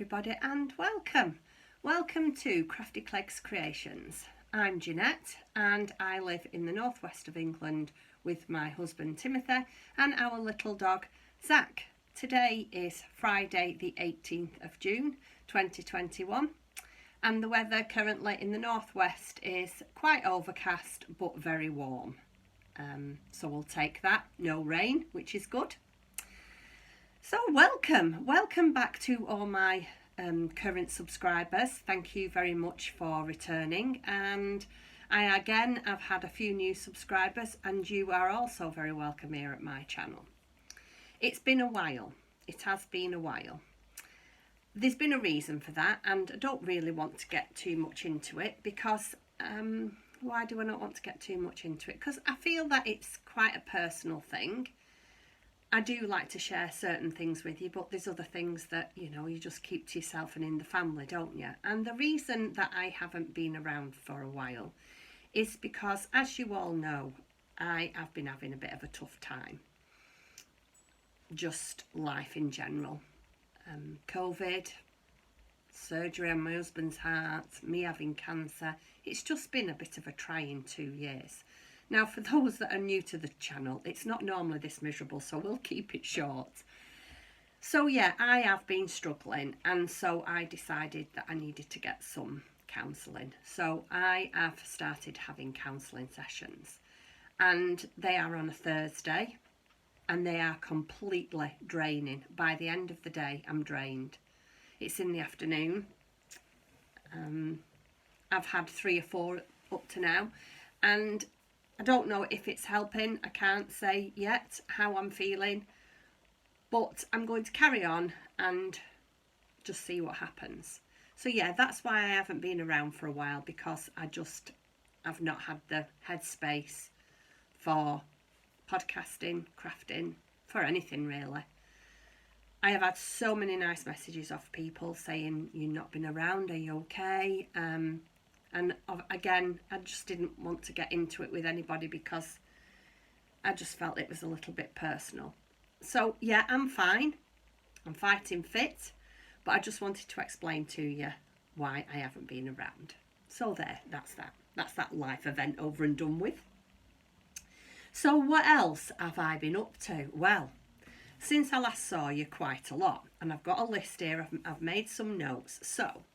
everybody, and welcome to Crafty Clegg's Creations. I'm Jeanette and I live in the northwest of England with my husband Timothy and our little dog Zach. Today is Friday the 18th of June 2021 and the weather currently in the northwest is quite overcast but very warm, so we'll take that. No rain, which is good. So welcome back to all my current subscribers. Thank you very much for returning, and I again have had a few new subscribers, and you are also very welcome here at my channel. It's been a while. It has been a while. There's been a reason for that, and I don't really want to get too much into it because why do I not want to get too much into it? Because I feel that it's quite a personal thing. I do like to share certain things with you, but there's other things that, you know, you just keep to yourself and in the family, don't you? And the reason that I haven't been around for a while is because, as you all know, I have been having a bit of a tough time. Just life in general. COVID, surgery on my husband's heart, me having cancer. It's just been a bit of a trying 2 years. Now, for those that are new to the channel, it's not normally this miserable, so we'll keep it short. So yeah, I have been struggling, and so I decided that I needed to get some counselling. So I have started having counselling sessions, and they are on a Thursday, and they are completely draining. By the end of the day, I'm drained. It's in the afternoon. I've had 3 or 4 up to now, and I don't know if it's helping. I can't say yet how I'm feeling, but I'm going to carry on and just see what happens. So yeah, that's why I haven't been around for a while, because I've not had the headspace for podcasting, crafting, for anything really. I have had so many nice messages off people saying, "You've not been around, are you okay?" And again, I just didn't want to get into it with anybody because I just felt it was a little bit personal. So yeah, I'm fine. I'm fighting fit. But I just wanted to explain to you why I haven't been around. So there, that's that. That's that life event over and done with. So what else have I been up to? Well, since I last saw you, quite a lot. And I've got a list here. I've made some notes. So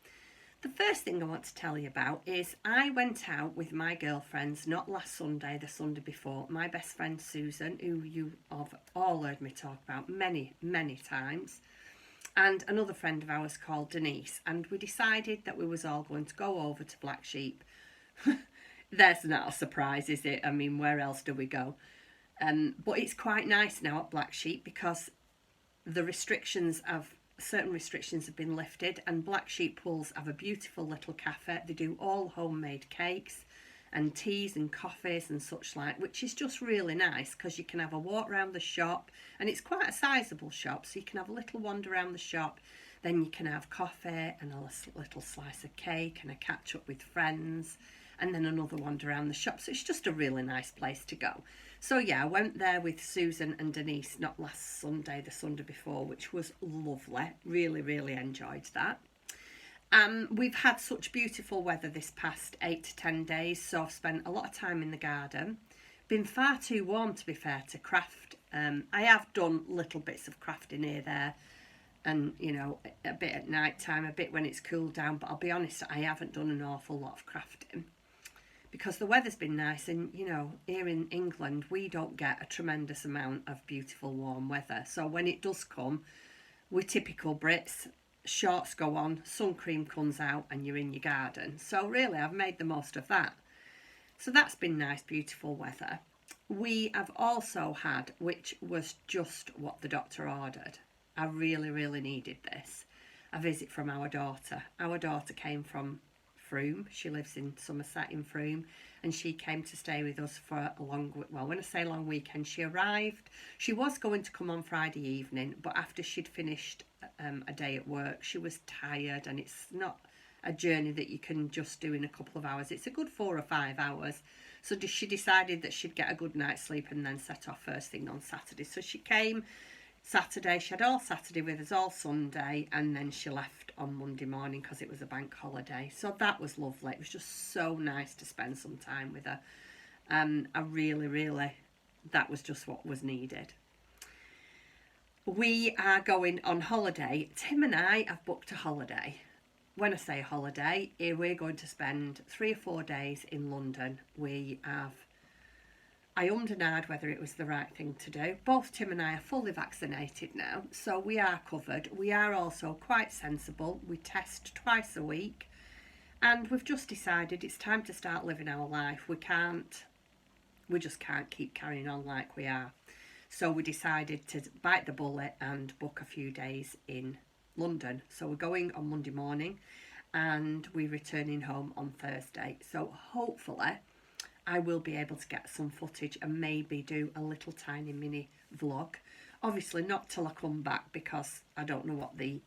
the first thing I want to tell you about is I went out with my girlfriends, not last Sunday, the Sunday before. My best friend Susan, who you have all heard me talk about many, many times, and another friend of ours called Denise. And we decided that we was all going to go over to Black Sheep. There's not a surprise, is it? I mean, where else do we go? But it's quite nice now at Black Sheep because certain restrictions have been lifted, and Black Sheep Pools have a beautiful little cafe. They do all homemade cakes and teas and coffees and such like, which is just really nice because you can have a walk around the shop, and it's quite a sizable shop, so you can have a little wander around the shop, then you can have coffee and a little slice of cake and a catch up with friends, and then another wander around the shop. So it's just a really nice place to go. So yeah, I went there with Susan and Denise, not last Sunday, the Sunday before, which was lovely. Really, really enjoyed that. We've had such beautiful weather this past 8 to 10 days, so I've spent a lot of time in the garden. Been far too warm, to be fair, to craft. I have done little bits of crafting here, there, and, you know, a bit at night time, a bit when it's cooled down, but I'll be honest, I haven't done an awful lot of crafting because the weather's been nice, and, you know, here in England, we don't get a tremendous amount of beautiful warm weather. So when it does come, we're typical Brits. Shorts go on, sun cream comes out, and you're in your garden. So really, I've made the most of that. So that's been nice, beautiful weather. We have also had, which was just what the doctor ordered, I really, really needed this, a visit from our daughter. Our daughter came from Frome. She lives in Somerset in Frome, and she came to stay with us for a when I say long weekend, she arrived. She was going to come on Friday evening, but after she'd finished a day at work, she was tired, and it's not a journey that you can just do in a couple of hours. It's a good 4 or 5 hours. So she decided that she'd get a good night's sleep and then set off first thing on Saturday. So she came, Saturday. She had all Saturday with us, all Sunday, and then she left on Monday morning because it was a bank holiday. So that was lovely. It was just so nice to spend some time with her. I really, that was just what was needed. We are going on holiday. Tim and I have booked a holiday. When I say holiday, we're going to spend 3 or 4 days in London. I ummed and ahed whether it was the right thing to do. Both Tim and I are fully vaccinated now, so we are covered. We are also quite sensible. We test twice a week, and we've just decided it's time to start living our life. We just can't keep carrying on like we are. So we decided to bite the bullet and book a few days in London. So we're going on Monday morning and we're returning home on Thursday. So hopefully I will be able to get some footage and maybe do a little tiny mini vlog. Obviously not till I come back, because I don't know what the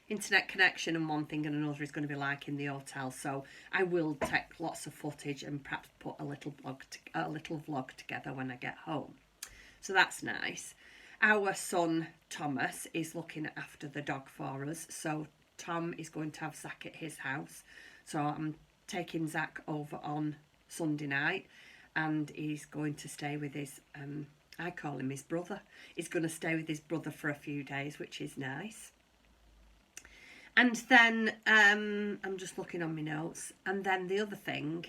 internet connection and one thing and another is going to be like in the hotel. So I will take lots of footage and perhaps put a little vlog together when I get home. So that's nice. Our son Thomas is looking after the dog for us. So Tom is going to have Zach at his house. So I'm taking Zach over on Sunday night, and he's going to stay with his, I call him his brother. He's going to stay with his brother for a few days, which is nice. And then I'm just looking on my notes. And then the other thing,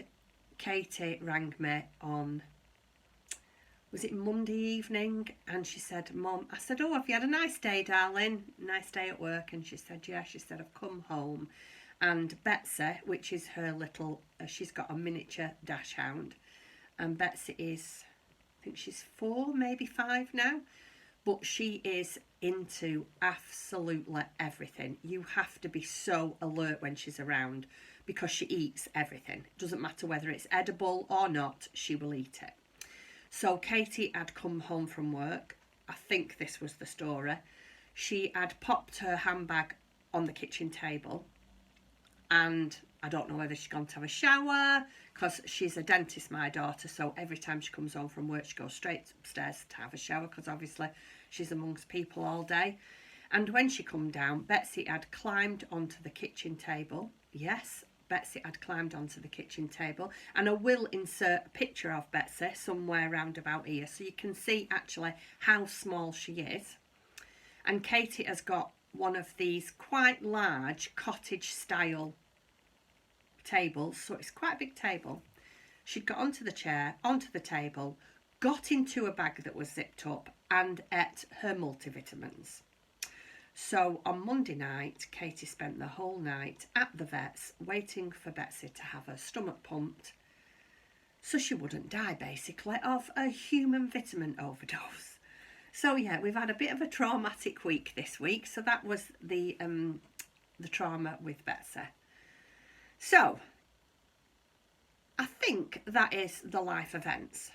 Katie rang me on, was it Monday evening? And she said, Mum, I said, oh, have you had a nice day, darling? Nice day at work? And she said, yeah. She said, I've come home. And Betsy, which is her little, she's got a miniature dash hound. And Betsy is, I think she's 4, maybe 5 now. But she is into absolutely everything. You have to be so alert when she's around, because she eats everything. It doesn't matter whether it's edible or not, she will eat it. So Katie had come home from work. I think this was the story. She had popped her handbag on the kitchen table, and I don't know whether she's gone to have a shower, because she's a dentist, my daughter, so every time she comes home from work she goes straight upstairs to have a shower, because obviously she's amongst people all day. And when she come down, Betsy had climbed onto the kitchen table. Yes, Betsy had climbed onto the kitchen table, and I will insert a picture of Betsy somewhere round about here so you can see actually how small she is. And Katie has got one of these quite large cottage style tables, so it's quite a big table. She'd got onto the chair, onto the table, got into a bag that was zipped up, and ate her multivitamins. So on Monday night, Katie spent the whole night at the vet's waiting for Betsy to have her stomach pumped so she wouldn't die, basically, of a human vitamin overdose. So yeah, we've had a bit of a traumatic week this week. So that was the trauma with Betsy. So I think that is the life events.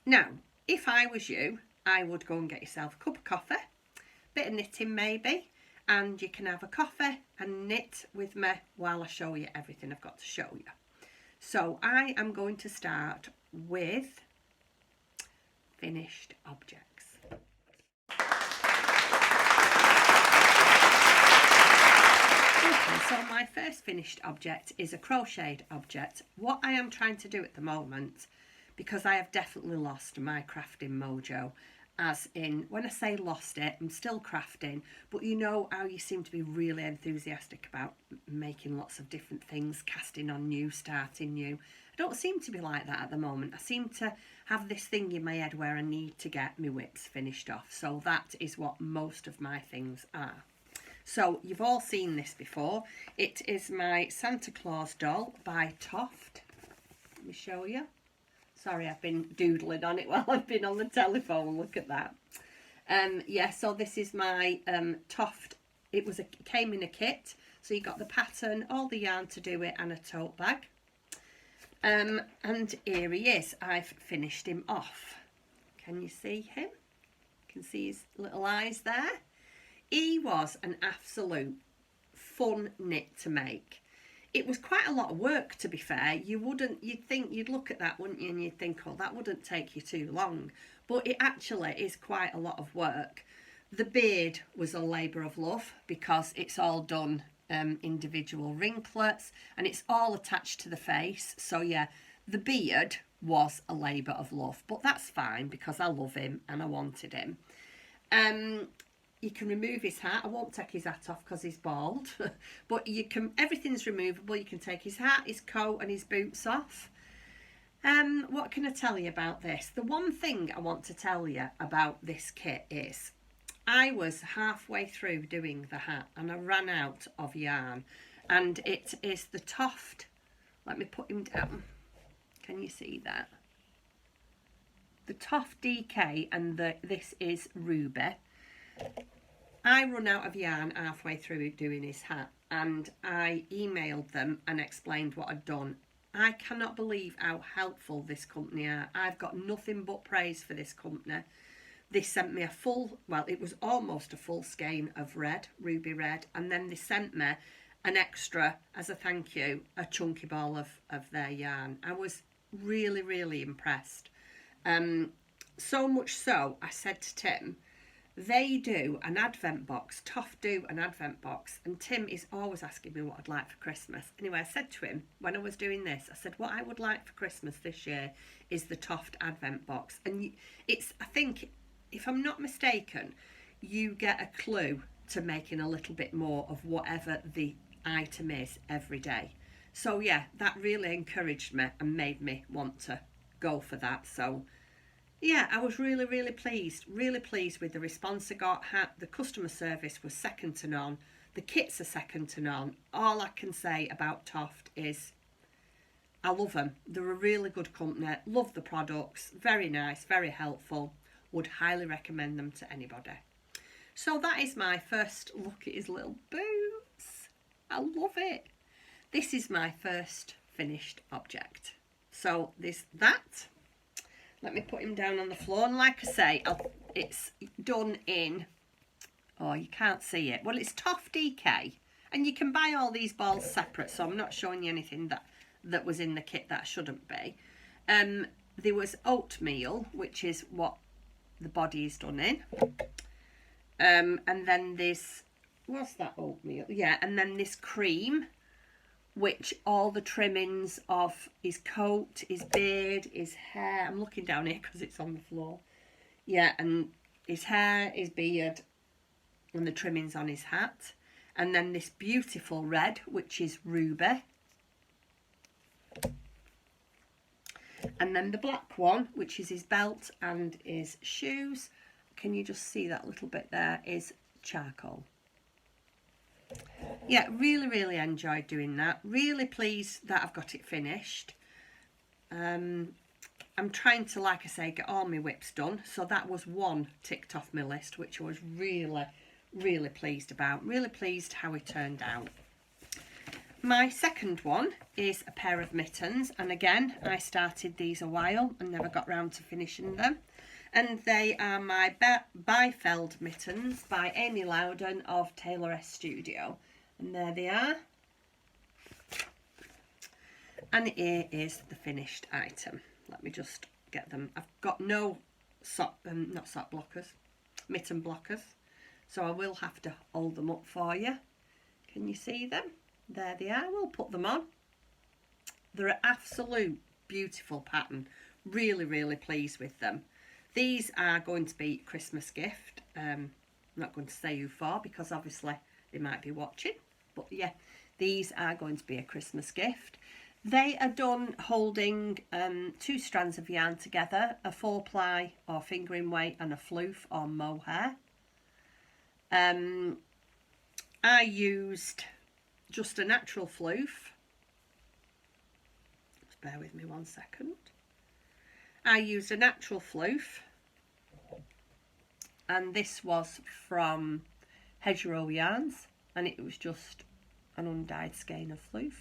Now, if I was you, I would go and get yourself a cup of coffee, bit of knitting maybe, and you can have a coffee and knit with me while I show you everything I've got to show you. So I am going to start with finished objects. Okay, so my first finished object is a crocheted object. What I am trying to do at the moment, because I have definitely lost my crafting mojo, as in, when I say lost it, I'm still crafting, but you know how you seem to be really enthusiastic about making lots of different things, casting on new, starting new. I don't seem to be like that at the moment. I seem to have this thing in my head where I need to get my whips finished off. So that is what most of my things are. So you've all seen this before. It is my Santa Claus doll by Toft. Let me show you. Sorry, I've been doodling on it while I've been on the telephone. Look at that. Yeah, so this is my Toft. It came in a kit. So you got the pattern, all the yarn to do it, and a tote bag. And here he is. I've finished him off. Can you see him? You can see his little eyes there. He was an absolute fun knit to make. it was quite a lot of work, to be fair. You'd think, you'd look at that, wouldn't you, and you'd think, oh, that wouldn't take you too long. But it actually is quite a lot of work. The beard was a labour of love because it's all done individual ringlets and it's all attached to the face. So yeah, the beard was a labour of love, but that's fine because I love him and I wanted him. You can remove his hat. I won't take his hat off because he's bald, but you can. Everything's removable. You can take his hat, his coat, and his boots off. What can I tell you about this? The one thing I want to tell you about this kit is, I was halfway through doing the hat and I ran out of yarn, and it is the Toft. Let me put him down. Can you see that? The Toft DK, and this is Ruby. I run out of yarn halfway through doing his hat, and I emailed them and explained what I'd done. I cannot believe how helpful this company are. I've got nothing but praise for this company. They sent me a full, well, it was almost a full skein of red, ruby red, and then they sent me an extra, as a thank you, a chunky ball of their yarn. I was really, really impressed. So much so, I said to Tim, they do an advent box, Toft do an advent box, and Tim is always asking me what I'd like for Christmas. Anyway, I said to him, when I was doing this, I said, what I would like for Christmas this year is the Toft advent box. And it's, I think, if I'm not mistaken, you get a clue to making a little bit more of whatever the item is every day. So yeah, that really encouraged me and made me want to go for that. So yeah, I was really, really pleased with the response I got. The customer service was second to none. The kits are second to none. All I can say about Toft is I love them. They're a really good company. Love the products. Very nice, very helpful. Would highly recommend them to anybody. So that is my first look at his little boots. I love it. This is my first finished object. So there's that. Let me put him down on the floor, and like I say, it's done in, oh, you can't see it. Well, it's Toft DK, and you can buy all these balls separate, so I'm not showing you anything that was in the kit that shouldn't be. There was oatmeal, which is what the body is done in. And then this, what's that oatmeal? Yeah, and then this cream, which all the trimmings of his coat, his beard, his hair, I'm looking down here because it's on the floor. Yeah, and his hair, his beard, and the trimmings on his hat. And then this beautiful red, which is ruby. And then the black one, which is his belt and his shoes. Can you just see that little bit there, is charcoal. Yeah, really, really enjoyed doing that. Really pleased that I've got it finished. I'm trying to, like I say, get all my whips done. So that was one ticked off my list, which I was really, really pleased about. Really pleased how it turned out. My second one is a pair of mittens. And again, I started these a while and never got round to finishing them. And they are my Bifeld mittens by Amy Loudon of Taylor S Studio. And there they are. And here is the finished item. Let me just get them. I've got no not sock blockers, mitten blockers. So I will have to hold them up for you. Can you see them? There they are. We'll put them on. They're an absolute beautiful pattern. Really, really pleased with them. These are going to be Christmas gift. I'm not going to say who for because obviously they might be watching. But yeah, these are going to be a Christmas gift. They are done holding 2 strands of yarn together, a 4-ply or fingering weight and a floof or mohair. I used just a natural floof. Just bear with me 1 second. I used a natural floof, and this was from Hedgerow Yarns, and it was just an undyed skein of floof.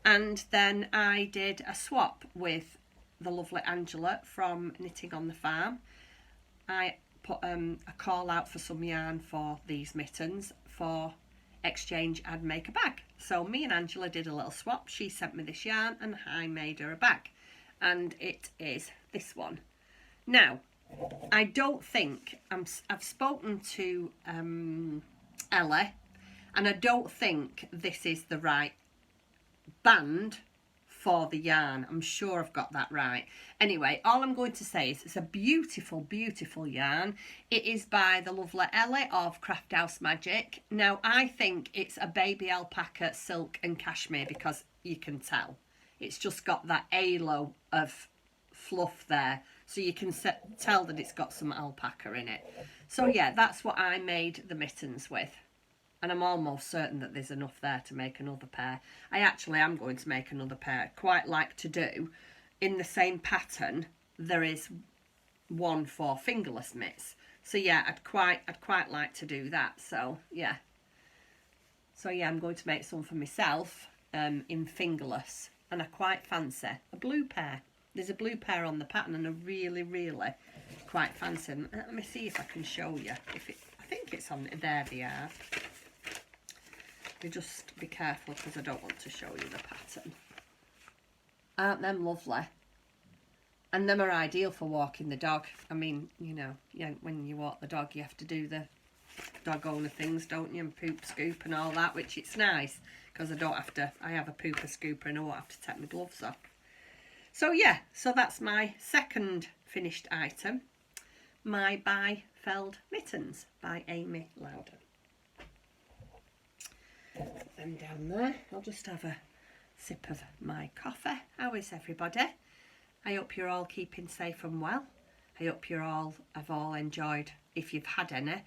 And then I did a swap with the lovely Angela from Knitting on the Farm. I put a call out for some yarn for these mittens for exchange and make a bag. So me and Angela did a little swap. She sent me this yarn and I made her a bag. And it is this one. Now, I don't think, I've spoken to Ellie, and I don't think this is the right band for the yarn. I'm sure I've got that right. Anyway, all I'm going to say is it's a beautiful, beautiful yarn. It is by the lovely Ellie of Craft House Magic. Now, I think it's a baby alpaca, silk and cashmere, because you can tell. It's just got that halo of fluff there. So you can tell that it's got some alpaca in it. So yeah, that's what I made the mittens with. And I'm almost certain that there's enough there to make another pair. I actually am going to make another pair. I'd quite like to do, in the same pattern, there is one for fingerless mitts. So yeah, I'd quite like to do that. So yeah. So yeah, I'm going to make some for myself in fingerless. And I quite fancy a blue pair. There's a blue pair on the pattern and I really, really quite fancy them. Let me see if I can show you. I think it's on there, they are. You just be careful because I don't want to show you the pattern. Aren't them lovely? And them are ideal for walking the dog. I mean, you know, yeah, when you walk the dog, you have to do the dog owner things, don't you? And poop scoop and all that, which it's nice because I have a pooper scooper and I won't have to take my gloves off. So yeah, so that's my second finished item. My Bi-Felled Mittens by Amy Loudon. Put them down there. I'll just have a sip of my coffee. How is everybody? I hope you're all keeping safe and well. I hope you have all enjoyed, if you've had any,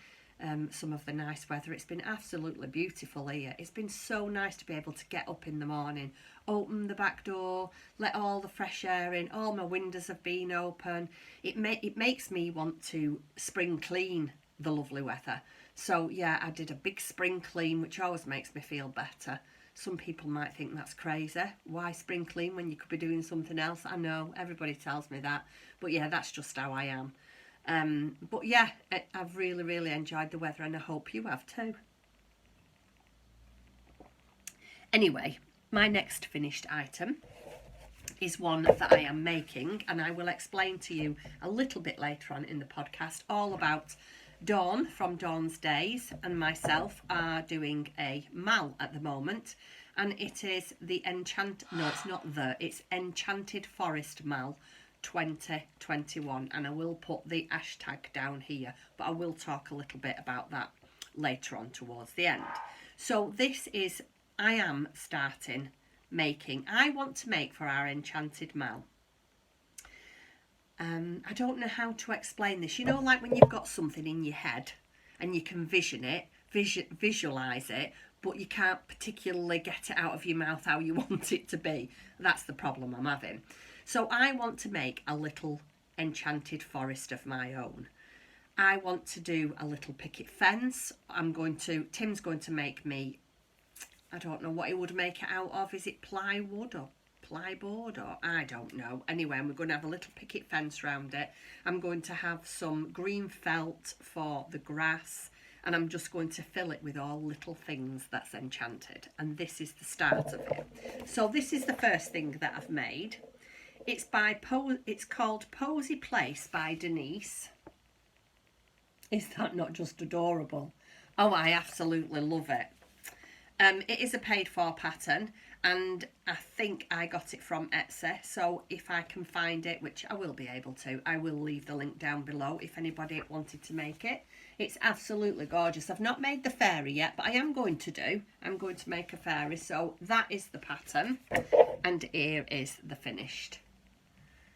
some of the nice weather. It's been absolutely beautiful here. It's been so nice to be able to get up in the morning, open the back door, let all the fresh air in. All my windows have been open. It makes me want to spring clean the lovely weather. So yeah, I did a big spring clean, which always makes me feel better. Some people might think that's crazy. Why spring clean when you could be doing something else? I know, everybody tells me that. But yeah, that's just how I am. But yeah, I've really, really enjoyed the weather and I hope you have too. Anyway, my next finished item is one that I am making, and I will explain to you a little bit later on in the podcast all about Dawn from Dawn's Days and myself are doing a mal at the moment, and it is the it's Enchanted Forest Mal 2021, and I will put the hashtag down here, but I will talk a little bit about that later on towards the end. So this is, I am starting making, I want to make for our Enchanted Mal. I don't know how to explain this. You know, like when you've got something in your head and you can visualise it, but you can't particularly get it out of your mouth how you want it to be. That's the problem I'm having. So I want to make a little enchanted forest of my own. I want to do a little picket fence. Tim's going to make me, I don't know what he would make it out of. Is it plywood or plyboard or I don't know. Anyway, we're going to have a little picket fence around it. I'm going to have some green felt for the grass, and I'm just going to fill it with all little things that's enchanted. And this is the start of it. So this is the first thing that I've made. It's called Posy Place by Denise. Is that not just adorable? Oh, I absolutely love it. It is a paid for pattern, and I think I got it from Etsy. So if I can find it, which I will be able to, I will leave the link down below if anybody wanted to make it. It's absolutely gorgeous. I've not made the fairy yet, but I am going to do. I'm going to make a fairy. So that is the pattern, and here is the finished.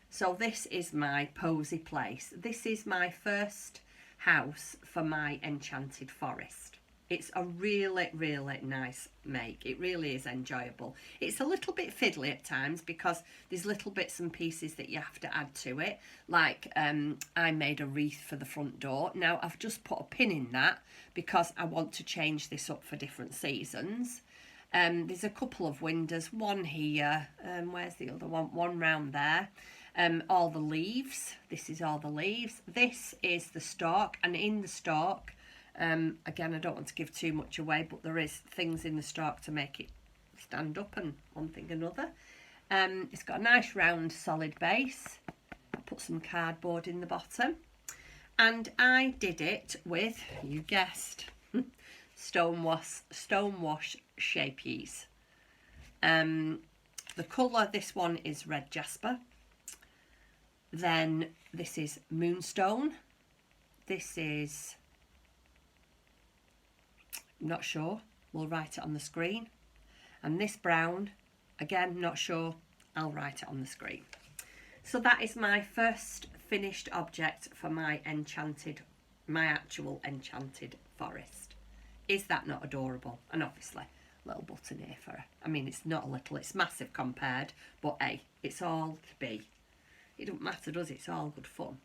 So this is my Posy Place. This is my first house for my enchanted forest. It's a really, really nice make. It really is enjoyable. It's a little bit fiddly at times because there's little bits and pieces that you have to add to it. Like I made a wreath for the front door. Now I've just put a pin in that because I want to change this up for different seasons. There's a couple of windows, one here, where's the other one? One round there. All the leaves, this is all the leaves. This is the stalk, and in the stalk, again, I don't want to give too much away, but there is things in the stalk to make it stand up and one thing another. It's got a nice round solid base. I put some cardboard in the bottom, and I did it with, you guessed, stonewash Shapies. The colour, this one is red jasper. Then this is moonstone. This is, I'm not sure, we'll write it on the screen. And this brown, again, not sure, I'll write it on the screen. So that is my first finished object for my actual enchanted forest. Is that not adorable? And obviously, little button here for her. I mean, it's not a little, it's massive compared, but hey, it's all to be. It don't matter, does it? It's all good fun.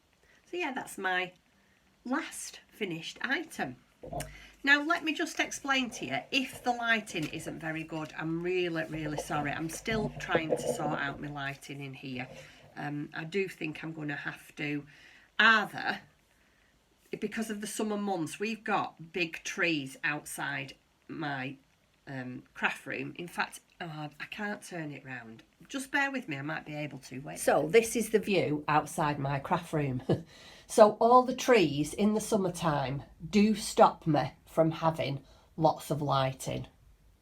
So yeah, that's my last finished item. Now let me just explain to you, if the lighting isn't very good, I'm really sorry. I'm still trying to sort out my lighting in here. I do think I'm going to have to either, because of the summer months, we've got big trees outside my craft room. In fact, I can't turn it round. Just bear with me, I might be able to. Wait. So this is the view outside my craft room. So all the trees in the summertime do stop me from having lots of lighting.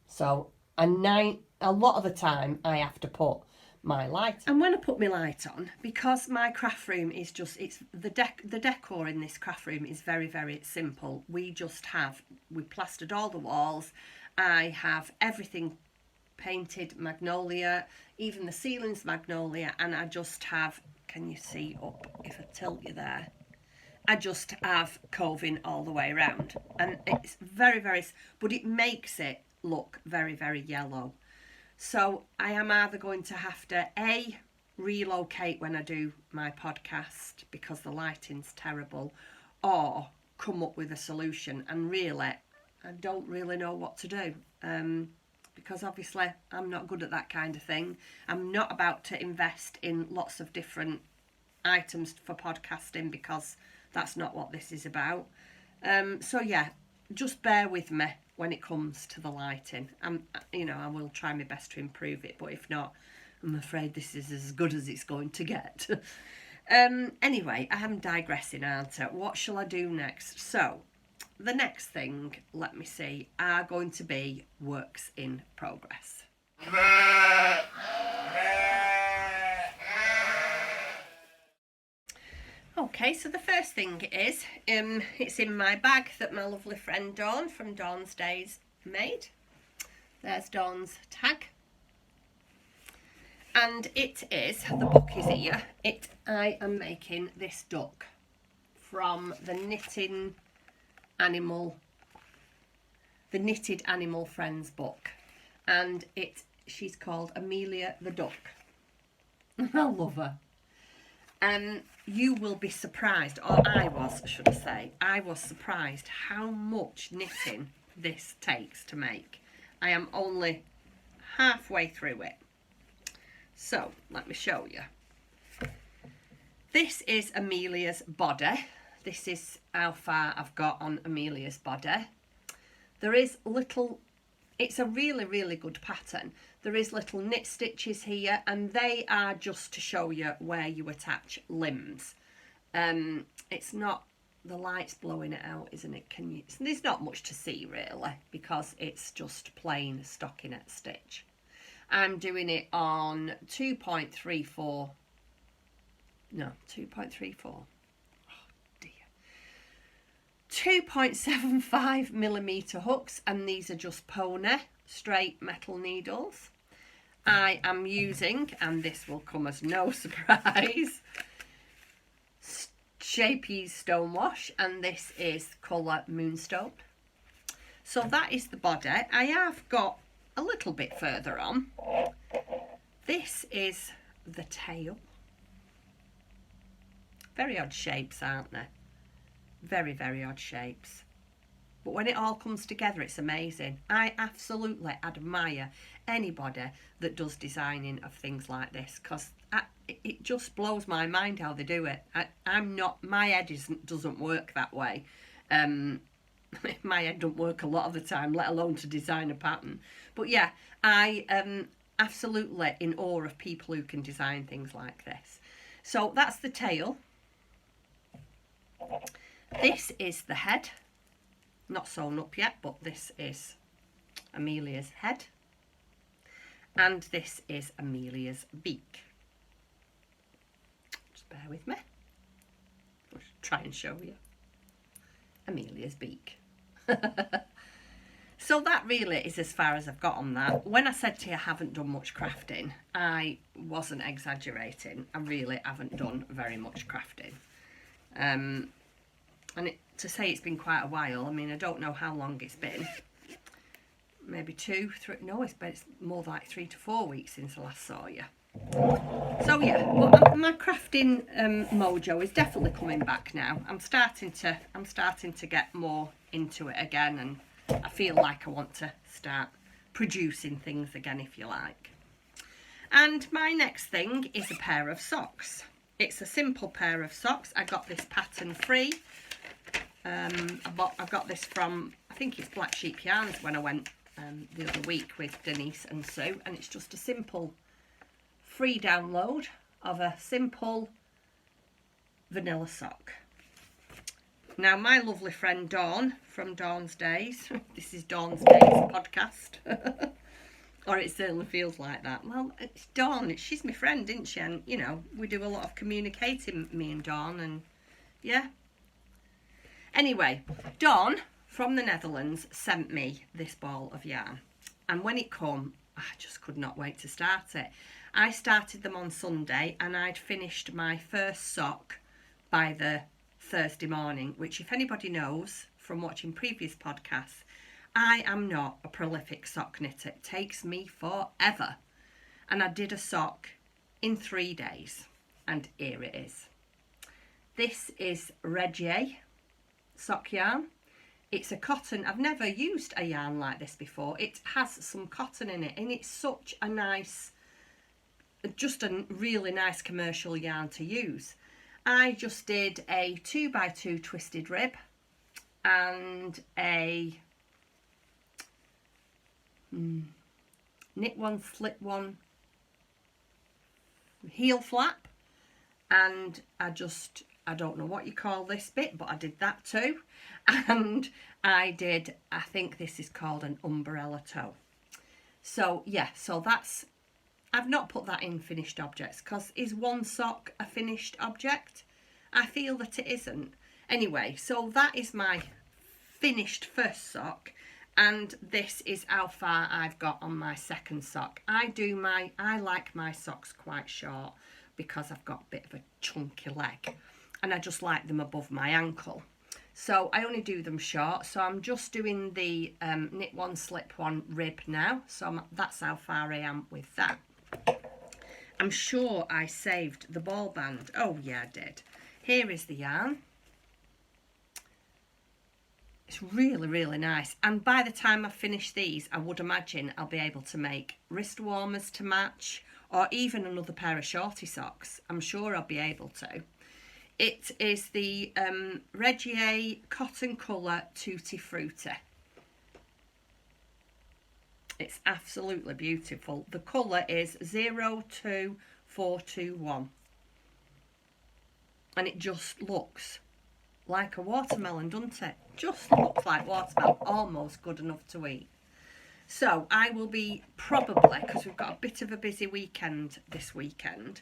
So a lot of the time I have to put my light. And when I put my light on, because my craft room is just, it's the decor in this craft room is very simple. We plastered all the walls. I have everything painted magnolia, even the ceiling's magnolia, and I just have, can you see up if I tilt you there? I just have coving all the way around, and it's very, but it makes it look very yellow. So I am either going to have to relocate when I do my podcast because the lighting's terrible, or come up with a solution. And really, I don't really know what to do, because obviously I'm not good at that kind of thing. I'm not about to invest in lots of different items for podcasting because that's not what this is about. So yeah, just bear with me when it comes to the lighting. I will try my best to improve it, but if not, I'm afraid this is as good as it's going to get. Anyway, I am digressing, aren't I? What shall I do next? So the next thing, let me see, are going to be works in progress. Okay, so the first thing is, it's in my bag that my lovely friend Dawn from Dawn's Days made. There's Dawn's tag. And it is, the book is here, I am making this duck from the Knitted Animal Friends book. And she's called Amelia the Duck. I love her. You will be surprised, or I was surprised how much knitting this takes to make. I am only halfway through it. So, let me show you. This is Amelia's body. This is how far I've got on Amelia's body. There is it's a really good pattern. There is little knit stitches here, and they are just to show you where you attach limbs. It's not, the light's blowing it out, isn't it? There's not much to see really, because it's just plain stockinette stitch. I'm doing it on 2.34. No, 2.34. Oh dear. 2.75 millimeter hooks, and these are just pony straight metal needles. I am using, and this will come as no surprise, Shapies Stonewash, and this is colour Moonstone. So that is the body. I have got a little bit further on. This is the tail. Very odd shapes, aren't they? Very odd shapes. But when it all comes together, it's amazing. I absolutely admire anybody that does designing of things like this, because it just blows my mind how they do it. My head doesn't work that way. My head don't work a lot of the time, let alone to design a pattern. But yeah, I am absolutely in awe of people who can design things like this. So that's the tail. This is the head. Not sewn up yet, but this is Amelia's head. And this is Amelia's beak. Just bear with me. I'll try and show you. Amelia's beak. So that really is as far as I've got on that. When I said to you I haven't done much crafting, I wasn't exaggerating. I really haven't done very much crafting. And to say it's been quite a while, I mean, I don't know how long it's been. Maybe 2, 3, no, it's more like 3 to 4 weeks since I last saw you. So yeah, but my crafting mojo is definitely coming back now. I'm starting to get more into it again, and I feel like I want to start producing things again, if you like. And my next thing is a pair of socks. It's a simple pair of socks. I got this pattern free. I got this from, I think it's Black Sheep Yarns, when I went the other week with Denise and Sue, and it's just a simple free download of a simple vanilla sock. Now my lovely friend Dawn from Dawn's Days, this is Dawn's Days podcast, or it certainly feels like that. Well, it's Dawn, she's my friend, isn't she? And you know, we do a lot of communicating, me and Dawn, and yeah. Anyway, Dawn from the Netherlands sent me this ball of yarn, and when it come, I just could not wait to start it. I started them on Sunday, and I'd finished my first sock by the Thursday morning, which, if anybody knows from watching previous podcasts, I am not a prolific sock knitter. It takes me forever. And I did a sock in 3 days, and here it is. This is Regia sock yarn. It's a cotton. I've never used a yarn like this before. It has some cotton in it, and it's such a nice, just a really nice commercial yarn to use. I just did a 2x2 twisted rib and a knit one, slip one heel flap, and I don't know what you call this bit, but I did that too. And I think this is called an umbrella toe. So yeah, so that's, I've not put that in finished objects, because is one sock a finished object? I feel that it isn't. Anyway, so that is my finished first sock, and this is how far I've got on my second sock. I like my socks quite short because I've got a bit of a chunky leg, and I just like them above my ankle. So I only do them short. So I'm just doing the knit one, slip one rib now. So that's how far I am with that. I'm sure I saved the ball band. Oh yeah, I did. Here is the yarn. It's really, really nice. And by the time I finish these, I would imagine I'll be able to make wrist warmers to match, or even another pair of shorty socks. I'm sure I'll be able to. It is the Regia Cotton Colour Tutti Frutti. It's absolutely beautiful. The colour is 02421. And it just looks like a watermelon, doesn't it? Just looks like watermelon, almost good enough to eat. So I will be probably, because we've got a bit of a busy weekend this weekend,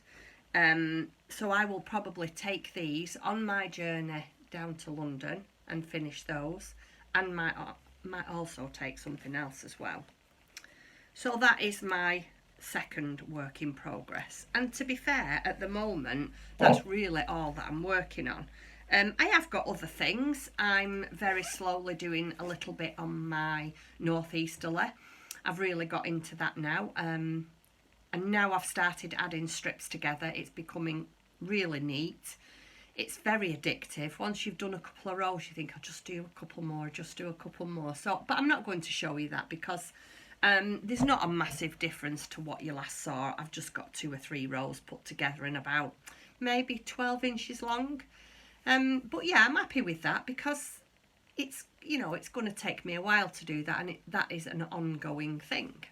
so I will probably take these on my journey down to London and finish those, and might also take something else as well. So that is my second work in progress, and to be fair, at the moment that's really all that I'm working on. I have got other things. I'm very slowly doing a little bit on my northeasterly. I've really got into that now, and now I've started adding strips together. It's becoming really neat. It's very addictive. Once you've done a couple of rows, you think, I'll just do a couple more, just do a couple more. So, but I'm not going to show you that because there's not a massive difference to what you last saw. I've just got 2 or 3 rows put together in about maybe 12 inches long. But yeah, I'm happy with that because it's you know, it's going to take me a while to do that, and that is an ongoing thing.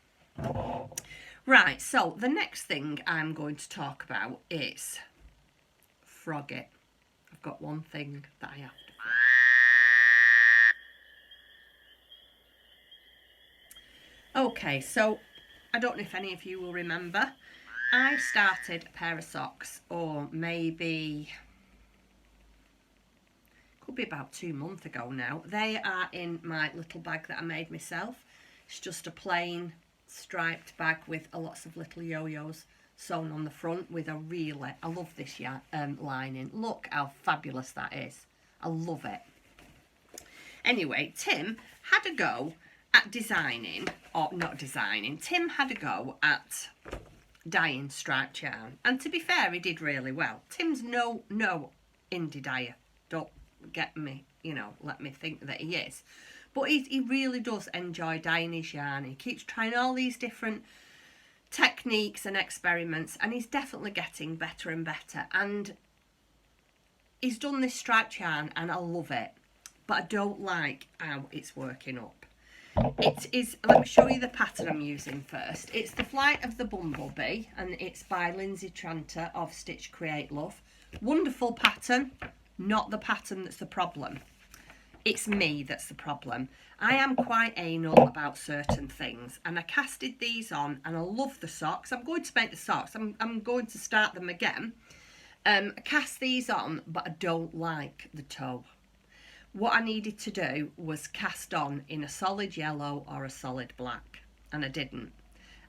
Right, so the next thing I'm going to talk about is frog it. I've got one thing that I have to frog. Okay, so I don't know if any of you will remember, I started a pair of socks, or maybe, could be about 2 months ago now. They are in my little bag that I made myself. It's just a plain striped bag with lots of little yo-yos sewn on the front with a really, I love this lining. Look how fabulous that is. I love it. Anyway, Tim had a go at designing, or not designing, Tim had a go at dyeing striped yarn, and to be fair, he did really well. Tim's no indie dyer, don't get me, you know, let me think that he is, but he really does enjoy dyeing his yarn. He keeps trying all these different techniques and experiments, and he's definitely getting better and better, and he's done this striped yarn and I love it, but I don't like how it's working up. It is, let me show you the pattern I'm using first. It's The Flight of the Bumblebee, and it's by Lindsay Tranter of Stitch Create Love. Wonderful pattern, not the pattern that's the problem. It's me that's the problem. I am quite anal about certain things, and I casted these on and I love the socks. I'm going to make the socks. I'm going to start them again. I cast these on, but I don't like the toe. What I needed to do was cast on in a solid yellow or a solid black, and I didn't,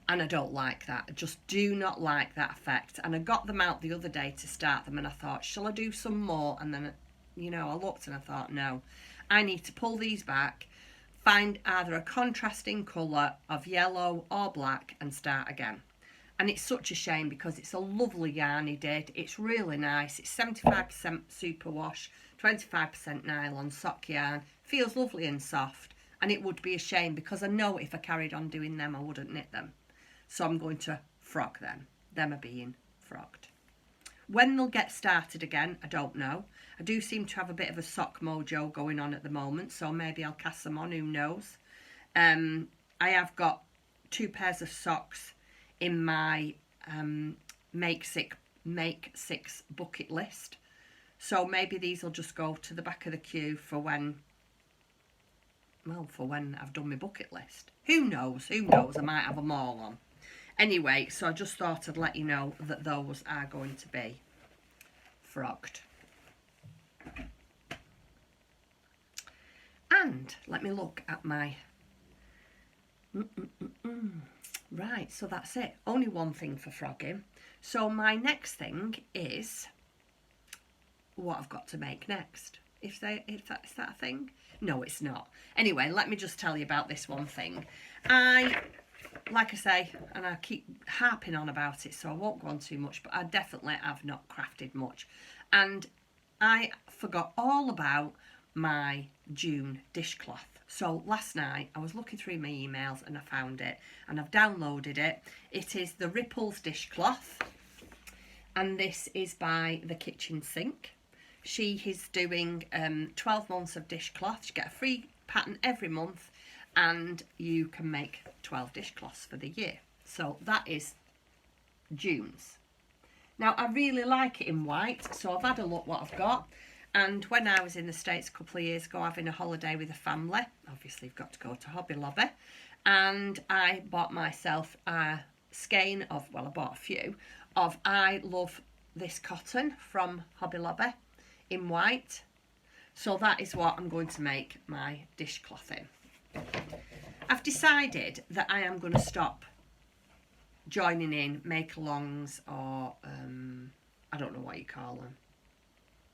and I don't like that. I just do not like that effect. And I got them out the other day to start them, and I thought, shall I do some more? And then, you know, I looked and I thought, no, I need to pull these back, find either a contrasting colour of yellow or black and start again. And it's such a shame because it's a lovely yarn he did. It's really nice. It's 75% superwash, 25% nylon sock yarn. Feels lovely and soft. And it would be a shame because I know if I carried on doing them, I wouldn't knit them. So I'm going to frog them. Them are being frogged. When they'll get started again, I don't know. I do seem to have a bit of a sock mojo going on at the moment, so maybe I'll cast them on, who knows. I have got 2 pairs of socks in my make six bucket list, so maybe these will just go to the back of the queue for when, well, for when I've done my bucket list. Who knows, I might have them all on. Anyway, so I just thought I'd let you know that those are going to be frogged. And let me look at my right, so that's it. Only one thing for frogging. So my next thing is what I've got to make next. Is that a thing? No, it's not. Anyway, let me just tell you about this one thing. Like I say, and I keep harping on about it, so I won't go on too much, but I definitely have not crafted much. And I forgot all about my June dishcloth. So last night I was looking through my emails and I found it, and I've downloaded it. It is the Ripples dishcloth, and this is by the Kitchen Sink. She is doing 12 months of dishcloth. You get a free pattern every month, and you can make 12 dishcloths for the year. So that is June's. Now I really like it in white, so I've had a look what I've got. And when I was in the States a couple of years ago having a holiday with a family, obviously you've got to go to Hobby Lobby, and I bought myself a skein of, well, I bought a few, of I Love This Cotton from Hobby Lobby in white. So that is what I'm going to make my dishcloth in. I've decided that I am going to stop joining in make-alongs, or I don't know what you call them,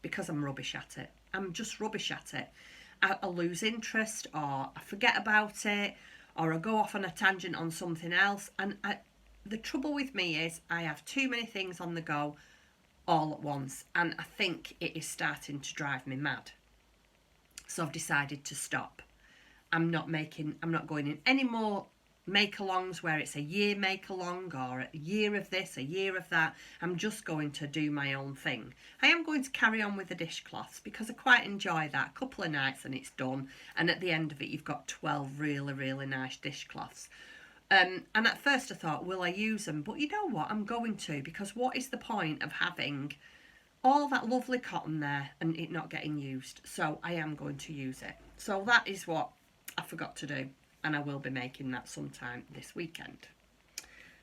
because I'm rubbish at it. I'm just rubbish at it. I lose interest, or I forget about it, or I go off on a tangent on something else. And the trouble with me is I have too many things on the go all at once, and I think it is starting to drive me mad. So I've decided to stop. I'm not going in any more make-alongs where it's a year make-along or a year of this, a year of that. I'm just going to do my own thing. I am going to carry on with the dishcloths because I quite enjoy that. A couple of nights and it's done, and at the end of it you've got 12 really, really nice dishcloths. And at first I thought, will I use them? But you know what, I'm going to, because what is the point of having all that lovely cotton there and it not getting used? So I am going to use it. So that is what I forgot to do, and I will be making that sometime this weekend.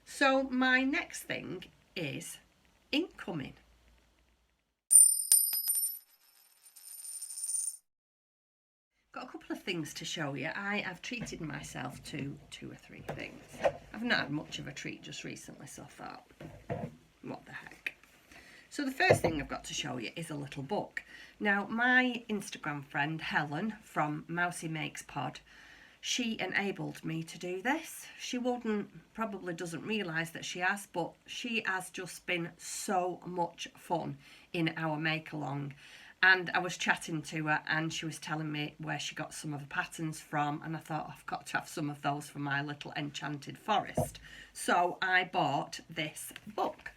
So my next thing is incoming. Got a couple of things to show you. I have treated myself to 2 or 3 things. I've not had much of a treat just recently, so I thought, what the heck. So the first thing I've got to show you is a little book. Now, my Instagram friend Helen from Mousy Makes Pod, she enabled me to do this. She probably doesn't realise that she has, but she has just been so much fun in our make-along. And I was chatting to her and she was telling me where she got some of the patterns from, and I thought, I've got to have some of those for my little enchanted forest. So I bought this book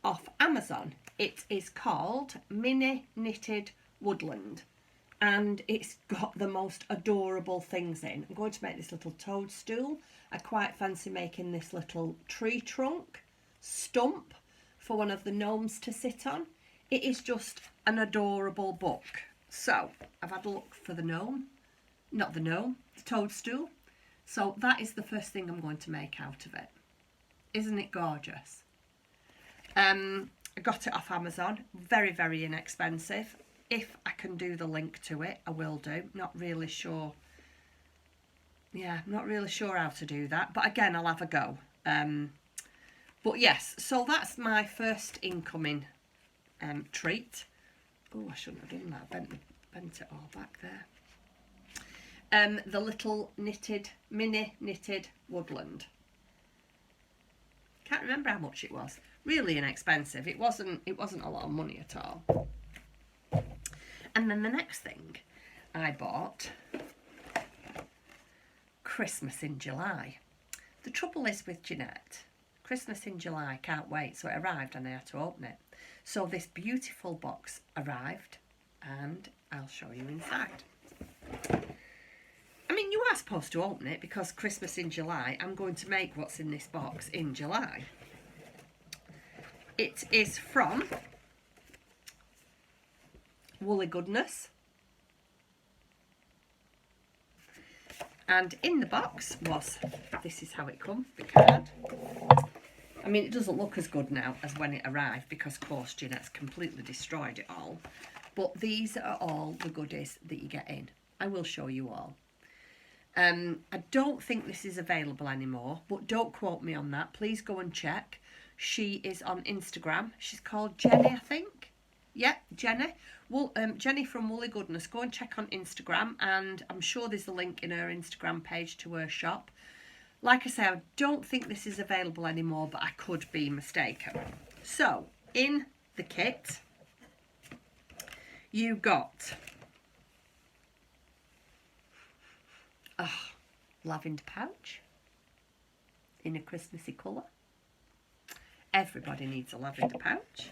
off Amazon. It is called Mini Knitted Woodland, and it's got the most adorable things in. I'm going to make this little toadstool. I quite fancy making this little tree trunk stump for one of the gnomes to sit on. It is just an adorable book. So I've had a look for the toadstool. So that is the first thing I'm going to make out of it. Isn't it gorgeous? I got it off Amazon. Very, very inexpensive. If I can do the link to it, I will do. Not really sure. Yeah, not really sure how to do that. But again, I'll have a go. But yes, so that's my first incoming treat. Oh, I shouldn't have done that. Bent it all back there. The little mini knitted woodland. Can't remember how much it was. Really inexpensive. It wasn't a lot of money at all. And then the next thing I bought, Christmas in July. The trouble is with Jeanette, Christmas in July, can't wait. So it arrived and I had to open it. So this beautiful box arrived and I'll show you inside. I mean, you are supposed to open it because Christmas in July, I'm going to make what's in this box in July. It is from Woolly Goodness. And in the box was, this is how it comes, the card. I mean, it doesn't look as good now as when it arrived because, of course, Jeanette's completely destroyed it all. But these are all the goodies that you get in. I will show you all. I don't think this is available anymore, but don't quote me on that. Please go and check. She is on Instagram. She's called Jenny, I think. Yeah, Jenny. Well, Jenny from Woolly Goodness. Go and check on Instagram, and I'm sure there's a link in her Instagram page to her shop. Like I say, I don't think this is available anymore, but I could be mistaken. So, in the kit, you got a lavender pouch in a Christmassy colour. Everybody needs a lavender pouch.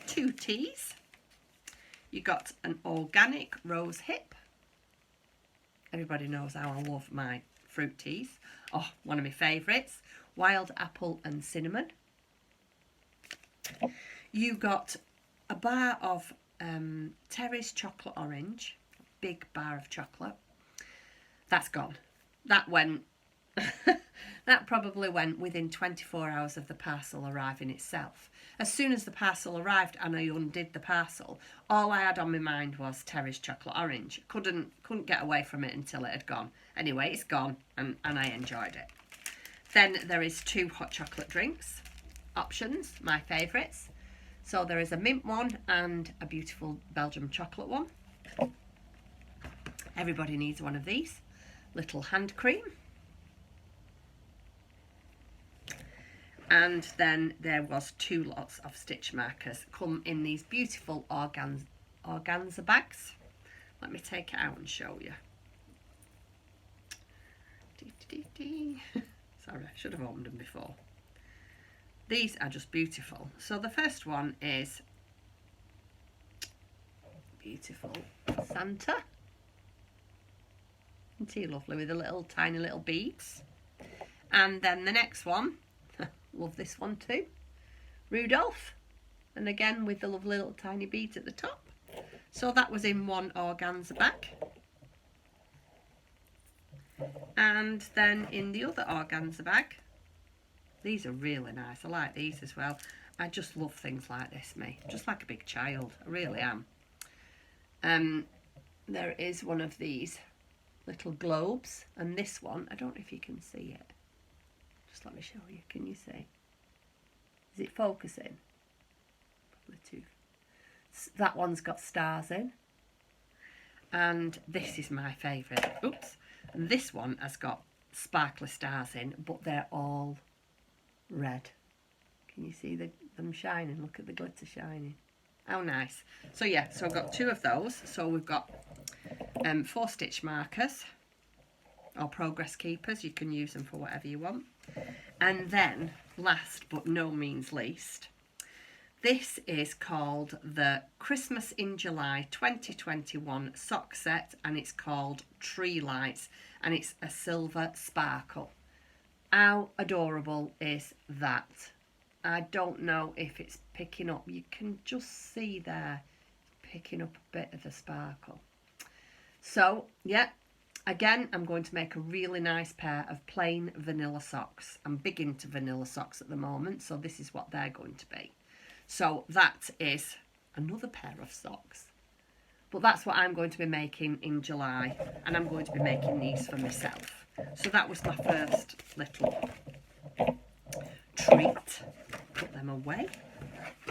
2 teas. You got an organic rose hip. Everybody knows how I love my fruit teas. Oh, one of my favourites. Wild apple and cinnamon. You got a bar of Terry's chocolate orange. Big bar of chocolate. That's gone. That went... that probably went within 24 hours of the parcel arriving itself. As soon as the parcel arrived and I undid the parcel, all I had on my mind was Terry's chocolate orange. Couldn't get away from it until it had gone. Anyway, it's gone and I enjoyed it. Then there is 2 hot chocolate drinks options, my favourites. So there is a mint one and a beautiful Belgium chocolate one. Everybody needs one of these. Little hand cream. And then there was 2 lots of stitch markers. Come in these beautiful organza bags. Let me take it out and show you. Sorry, I should have opened them before. These are just beautiful. So the first one is beautiful Santa. Isn't he lovely with the little tiny little beads? And then the next one, love this one too, Rudolph. And again with the lovely little tiny beads at the top. So that was in one organza bag. And then in the other organza bag, these are really nice. I like these as well. I just love things like this, me. Just like a big child. I really am. There is one of these little globes. And this one, I don't know if you can see it. Just let me show you. Can you see? Is it focusing? Probably too. That one's got stars in. And this is my favourite. Oops. And this one has got sparkly stars in, but they're all red. Can you see them shining? Look at the glitter shining. How nice. So yeah, so I've got two of those. So we've got 4 stitch markers or progress keepers. You can use them for whatever you want. And then last but no means least, this is called the Christmas in July 2021 sock set, and it's called Tree Lights, and it's a silver sparkle. How adorable is that? I don't know if it's picking up. You can just see there picking up a bit of the sparkle. So yeah, again, I'm going to make a really nice pair of plain vanilla socks. I'm big into vanilla socks at the moment, so this is what they're going to be. So that is another pair of socks. But that's what I'm going to be making in July, and I'm going to be making these for myself. So that was my first little treat. Put them away.